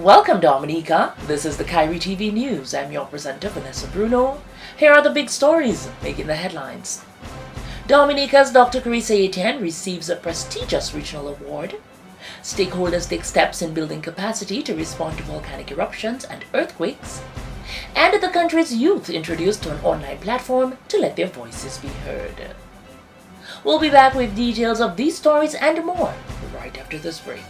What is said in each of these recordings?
Welcome, Dominica. This is the Kairi TV News. I'm your presenter, Vanessa Bruno. Here are the big stories making the headlines. Dominica's Dr. Kairi receives a prestigious regional award. Stakeholders take steps in building capacity to respond to volcanic eruptions and earthquakes. And the country's youth introduced to an online platform to let their voices be heard. We'll be back with details of these stories and more right after this break.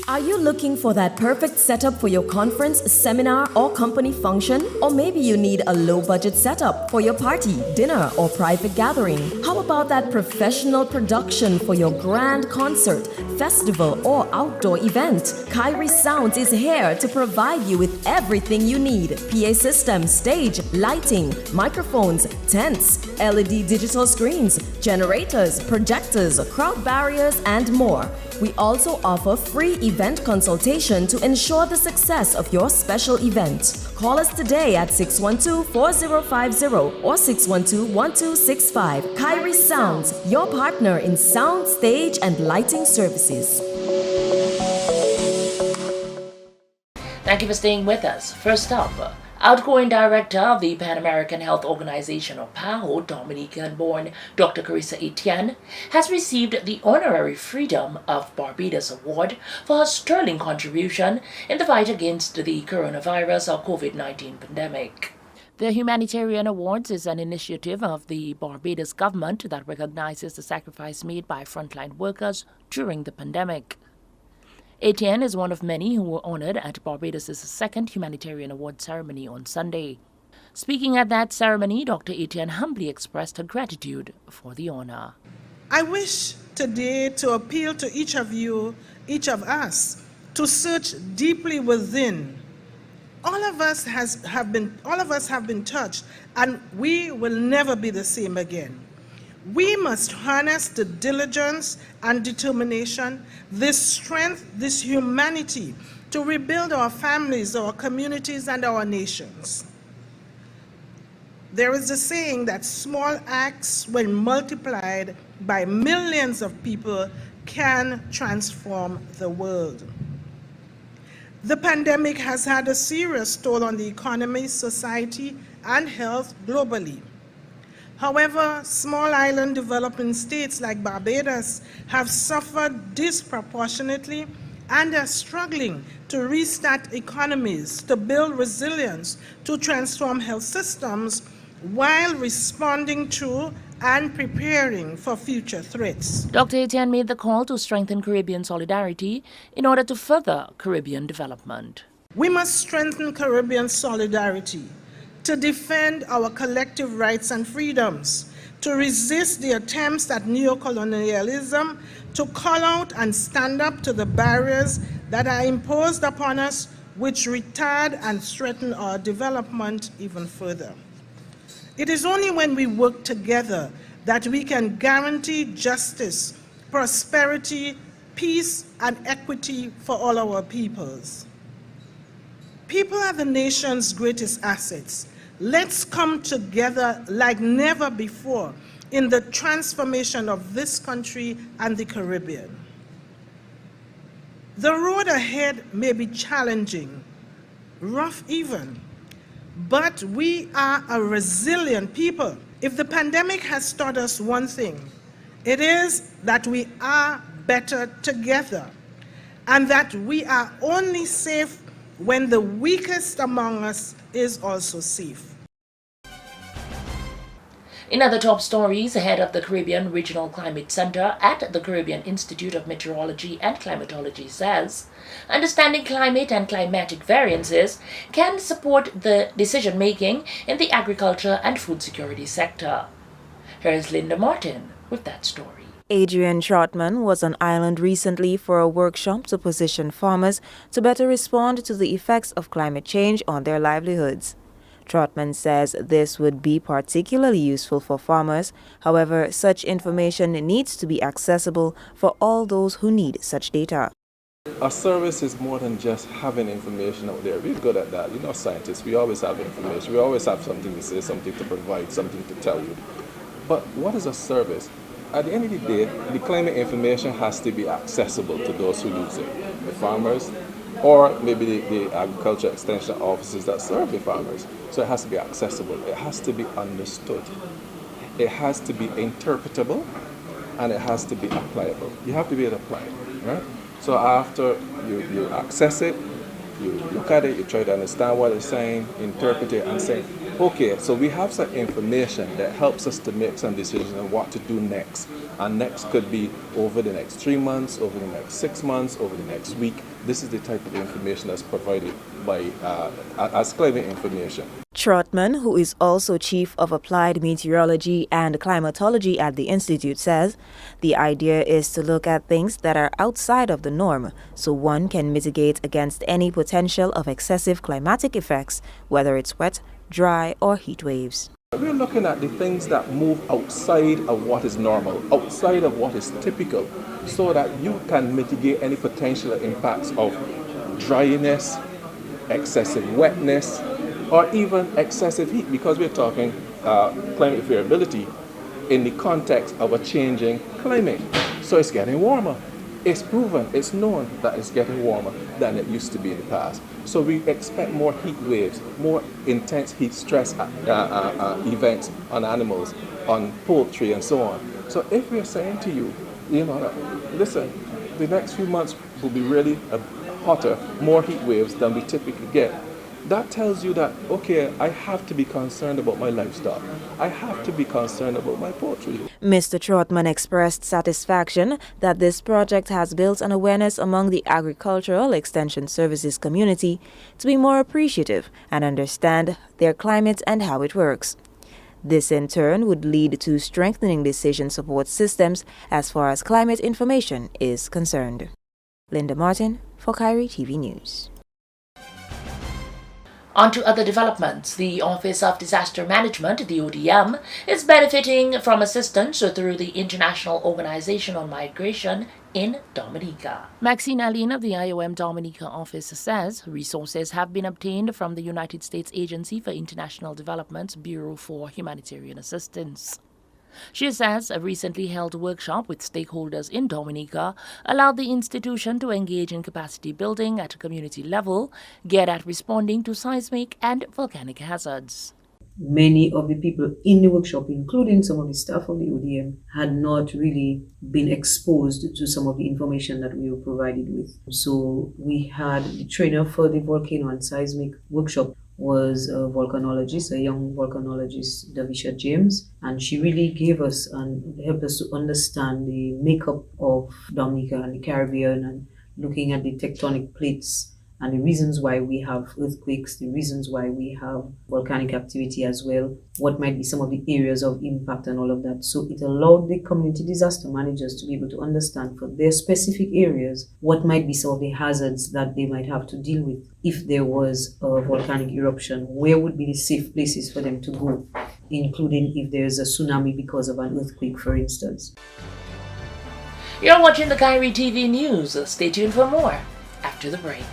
Are you looking for that perfect setup for your conference, seminar, or company function? Or maybe you need a low-budget setup for your party, dinner, or private gathering? How about that professional production for your grand concert, festival, or outdoor event? Kairi Sounds is here to provide you with everything you need: PA system, stage, lighting, microphones, tents, LED digital screens, generators, projectors, crowd barriers, and more. We also offer free event consultation to ensure the success of your special event. Call us today at 612-4050 or 612-1265. Kairi Sounds, your partner in sound, stage, and lighting services. Thank you for staying with us. First up, outgoing director of the Pan American Health Organization, or PAHO, Dominican-born Dr. Kairi Etienne, has received the Honorary Freedom of Barbados Award for her sterling contribution in the fight against the coronavirus or COVID-19 pandemic. The Humanitarian Awards is an initiative of the Barbados government that recognizes the sacrifice made by frontline workers during the pandemic. Etienne is one of many who were honored at Barbados' second Humanitarian Award ceremony on Sunday. Speaking at that ceremony, Dr. Etienne humbly expressed her gratitude for the honor. I wish today to appeal to each of you, each of us, to search deeply within. All of us have been touched, and we will never be the same again. We must harness the diligence and determination, this strength, this humanity, to rebuild our families, our communities, and our nations. There is a saying that small acts, when multiplied by millions of people, can transform the world. The pandemic has had a serious toll on the economy, society, and health globally. However, small island developing states like Barbados have suffered disproportionately and are struggling to restart economies, to build resilience, to transform health systems while responding to and preparing for future threats. Dr. Etienne made the call to strengthen Caribbean solidarity in order to further Caribbean development. We must strengthen Caribbean solidarity to defend our collective rights and freedoms, to resist the attempts at neocolonialism, to call out and stand up to the barriers that are imposed upon us, which retard and threaten our development even further. It is only when we work together that we can guarantee justice, prosperity, peace, and equity for all our peoples. People are the nation's greatest assets. Let's come together like never before in the transformation of this country and the Caribbean. The road ahead may be challenging, rough even, but we are a resilient people. If the pandemic has taught us one thing, it is that we are better together, and that we are only safe when the weakest among us is also safe. In other top stories, the head of the Caribbean Regional Climate Center at the Caribbean Institute of Meteorology and Climatology says, understanding climate and climatic variances can support the decision-making in the agriculture and food security sector. Here is Linda Martin with that story. Adrian Trotman was on island recently for a workshop to position farmers to better respond to the effects of climate change on their livelihoods. Trotman says this would be particularly useful for farmers. However, such information needs to be accessible for all those who need such data. Our service is more than just having information out there. We're good at that. You know, scientists, we always have information. We always have something to say, something to provide, something to tell you. But what is a service? At the end of the day, the climate information has to be accessible to those who use it. The farmers, or maybe the agriculture extension offices that serve the farmers. So it has to be accessible, it has to be understood, it has to be interpretable, and it has to be applicable. You have to be able to apply it, right? So after you access it, you look at it, you try to understand what it's saying, interpret it, and say, okay, so we have some information that helps us to make some decisions on what to do next. And next could be over the next 3 months, over the next 6 months, over the next week. This is the type of information that's provided by as climate information. Trotman, who is also Chief of Applied Meteorology and Climatology at the Institute, says the idea is to look at things that are outside of the norm so one can mitigate against any potential of excessive climatic effects, whether it's wet, dry, or heat waves. We're looking at the things that move outside of what is normal, outside of what is typical, so that you can mitigate any potential impacts of dryness, excessive wetness, or even excessive heat, because we're talking climate variability in the context of a changing climate. So it's getting warmer. It's proven, it's known that it's getting warmer than it used to be in the past. So we expect more heat waves, more intense heat stress events on animals, on poultry, and so on. So if we're saying to you, listen, the next few months will be really hotter, more heat waves than we typically get, that tells you that, okay, I have to be concerned about my livestock. I have to be concerned about my poultry. Mr. Trotman expressed satisfaction that this project has built an awareness among the agricultural extension services community to be more appreciative and understand their climate and how it works. This in turn would lead to strengthening decision support systems as far as climate information is concerned. Linda Martin for Kairi TV News. On to other developments. The Office of Disaster Management, the ODM, is benefiting from assistance through the International Organization on Migration in Dominica. Maxine Aline of the IOM Dominica office says resources have been obtained from the United States Agency for International Development's Bureau for Humanitarian Assistance. She says a recently held workshop with stakeholders in Dominica allowed the institution to engage in capacity building at a community level, get at responding to seismic and volcanic hazards. Many of the people in the workshop, including some of the staff of the ODM, had not really been exposed to some of the information that we were provided with. So we had the trainer for the volcano and seismic workshop was a volcanologist, a young volcanologist, Davisha James, and she really gave us and helped us to understand the makeup of Dominica and the Caribbean, and looking at the tectonic plates and the reasons why we have earthquakes, the reasons why we have volcanic activity as well, what might be some of the areas of impact and all of that. So it allowed the community disaster managers to be able to understand for their specific areas what might be some of the hazards that they might have to deal with if there was a volcanic eruption, where would be the safe places for them to go, including if there's a tsunami because of an earthquake, for instance. You're watching the Kairi TV News. Stay tuned for more after the break.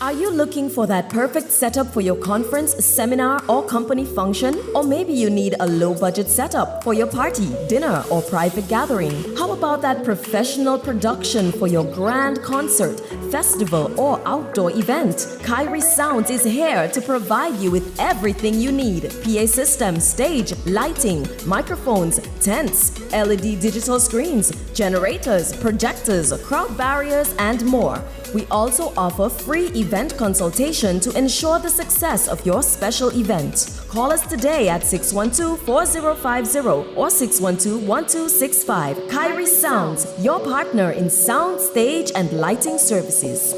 Are you looking for that perfect setup for your conference, seminar, or company function? Or maybe you need a low-budget setup for your party, dinner, or private gathering? How about that professional production for your grand concert, festival, or outdoor event? Kairi Sounds is here to provide you with everything you need: PA system, stage, lighting, microphones, tents, LED digital screens, generators, projectors, crowd barriers, and more. We also offer free event consultation to ensure the success of your special event. Call us today at 612-4050 or 612-1265. Kairi Sounds, your partner in sound, stage, and lighting services.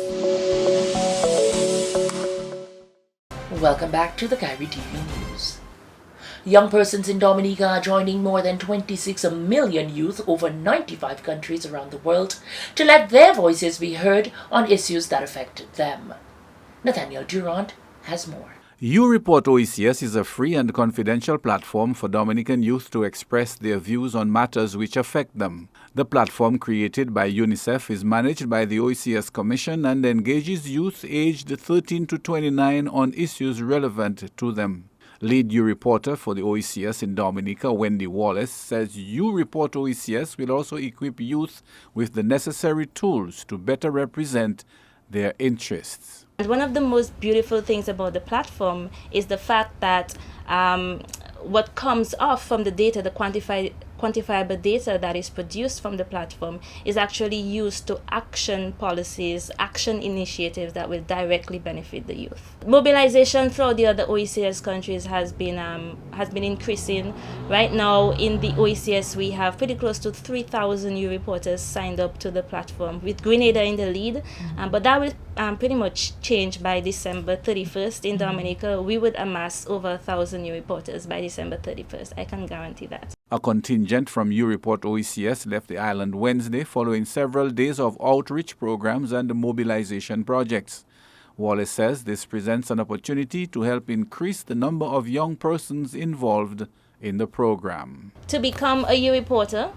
Welcome back to the Kairi TV News. Young persons in Dominica are joining more than 26 million youth over 95 countries around the world to let their voices be heard on issues that affect them. Nathaniel Durant has more. You Report OECS is a free and confidential platform for Dominican youth to express their views on matters which affect them. The platform, created by UNICEF, is managed by the OECS Commission and engages youth aged 13 to 29 on issues relevant to them. Lead U reporter for the OECS in Dominica, Wendy Wallace, says U Report OECS will also equip youth with the necessary tools to better represent their interests. And one of the most beautiful things about the platform is the fact that what comes off from the data, the quantifiable data that is produced from the platform, is actually used to action policies, action initiatives that will directly benefit the youth. Mobilization throughout the other OECS countries has been increasing. Right now in the OECS we have pretty close to 3,000 new reporters signed up to the platform, with Grenada in the lead, but that will pretty much change by December 31st. In Dominica we would amass over 1,000 new reporters by December 31st. I can guarantee that. A contingent from U-Report OECS left the island Wednesday following several days of outreach programs and mobilization projects. Wallace says this presents an opportunity to help increase the number of young persons involved in the program. To become a U-Reporter,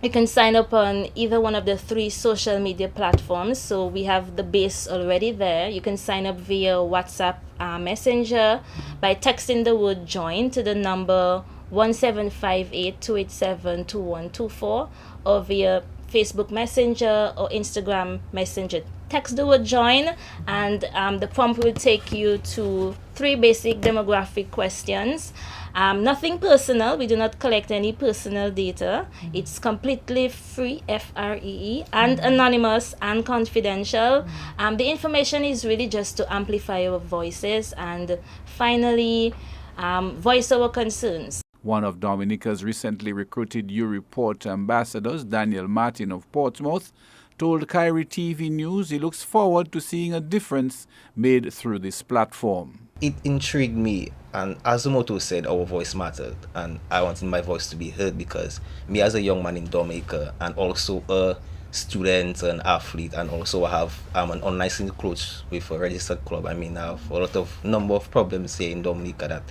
you can sign up on either one of the 3 social media platforms. So we have the base already there. You can sign up via WhatsApp Messenger by texting the word join to the number 1758-287-2124, or via Facebook Messenger or Instagram Messenger. Text the word join, and the prompt will take you to 3 basic demographic questions. Nothing personal. We do not collect any personal data. It's completely free, free, and anonymous and confidential. The information is really just to amplify our voices and finally voice our concerns. One of Dominica's recently recruited U-Report ambassadors, Daniel Martin of Portsmouth, told Kairi TV News he looks forward to seeing a difference made through this platform. It intrigued me, and as the motto said, our voice mattered, and I wanted my voice to be heard because me as a young man in Dominica and also a student and athlete, and also I'm an unlicensed coach with a registered club. I mean, I have a lot of number of problems here in Dominica that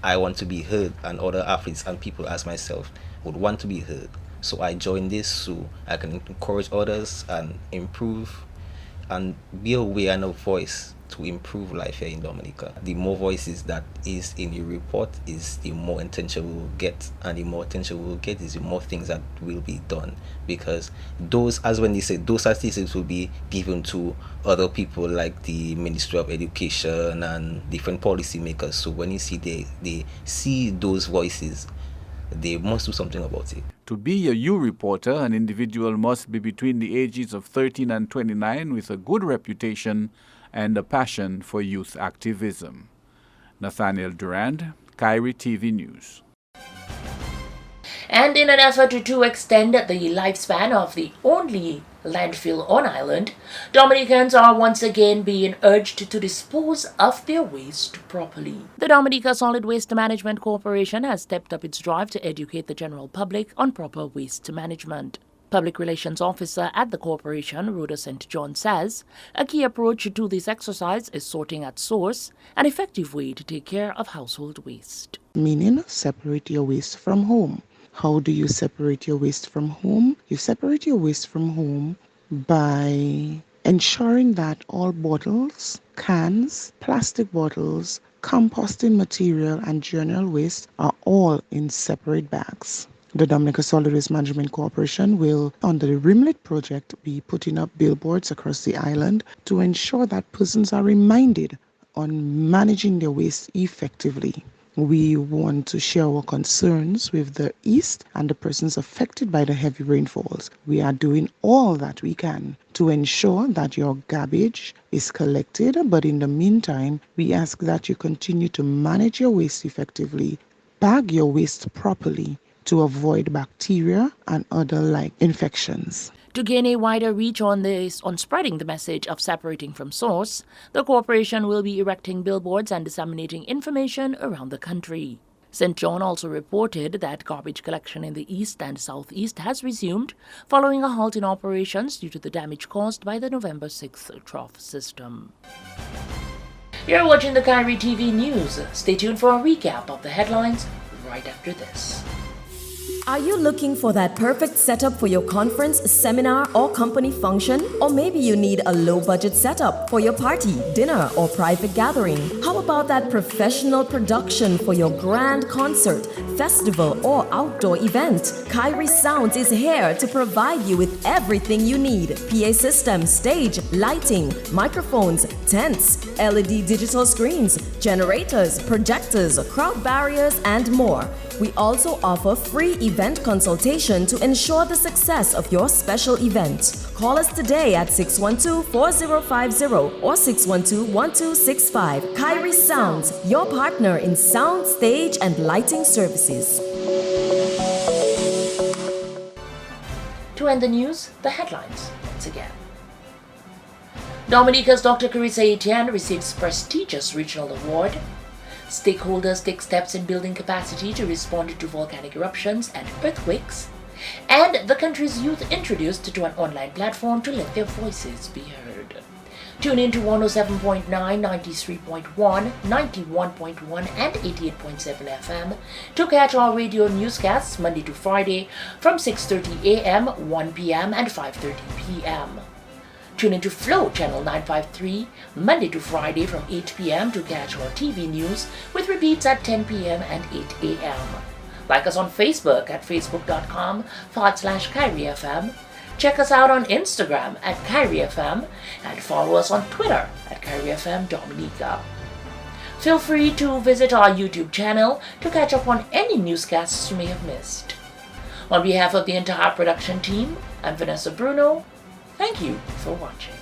I want to be heard, and other athletes and people as myself would want to be heard. So I joined this so I can encourage others and improve and be a way and a voice to improve life here in Dominica. The more voices that is in your report is the more attention we will get, and the more attention we will get is the more things that will be done, because those, as when they say, those statistics will be given to other people like the Ministry of Education and different policy makers. So when you see they see those voices, they must do something about it. To be a U-Reporter, an individual must be between the ages of 13 and 29 with a good reputation and a passion for youth activism. Nathaniel Durand, Kairi TV News. And in an effort to extend the lifespan of the only landfill on island, Dominicans are once again being urged to dispose of their waste properly. The Dominica Solid Waste Management Corporation has stepped up its drive to educate the general public on proper waste management. Public Relations Officer at the corporation, Rhoda St. John, says a key approach to this exercise is sorting at source, an effective way to take care of household waste. Meaning, separate your waste from home. How do you separate your waste from home? You separate your waste from home by ensuring that all bottles, cans, plastic bottles, composting material, and general waste are all in separate bags. The Dominica Solid Waste Management Corporation will, under the Rimlet project, be putting up billboards across the island to ensure that persons are reminded on managing their waste effectively. We want to share our concerns with the East and the persons affected by the heavy rainfalls. We are doing all that we can to ensure that your garbage is collected, but in the meantime, we ask that you continue to manage your waste effectively, bag your waste properly to avoid bacteria and other like infections. To gain a wider reach on spreading the message of separating from source, the corporation will be erecting billboards and disseminating information around the country. St. John also reported that garbage collection in the east and southeast has resumed following a halt in operations due to the damage caused by the November 6th trough system. You're watching the Kairi TV News. Stay tuned for a recap of the headlines right after this. Are you looking for that perfect setup for your conference, seminar, or company function? Or maybe you need a low budget setup for your party, dinner, or private gathering? How about that professional production for your grand concert, festival, or outdoor event? Kairi Sounds is here to provide you with everything you need: PA system, stage, lighting, microphones, tents, LED digital screens, generators, projectors, crowd barriers, and more. We also offer free event consultation to ensure the success of your special event. Call us today at 612-4050 or 612-1265. Kairi Sounds, your partner in sound, stage, and lighting services. To end the news, the headlines once again. Dominica's Dr. Carissa Etienne receives prestigious regional award. Stakeholders take steps in building capacity to respond to volcanic eruptions and earthquakes. And the country's youth introduced to an online platform to let their voices be heard. Tune in to 107.9, 93.1, 91.1, and 88.7 FM to catch our radio newscasts Monday to Friday from 6:30 a.m., 1 p.m., and 5:30 p.m. Tune into Flow Channel 953 Monday to Friday from 8 p.m. to catch our TV news with repeats at 10 p.m. and 8 a.m. Like us on Facebook at facebook.com/KairiFM. Check us out on Instagram at KairiFM and follow us on Twitter at KairiFM Dominica. Feel free to visit our YouTube channel to catch up on any newscasts you may have missed. On behalf of the entire production team, I'm Vanessa Bruno. Thank you for watching.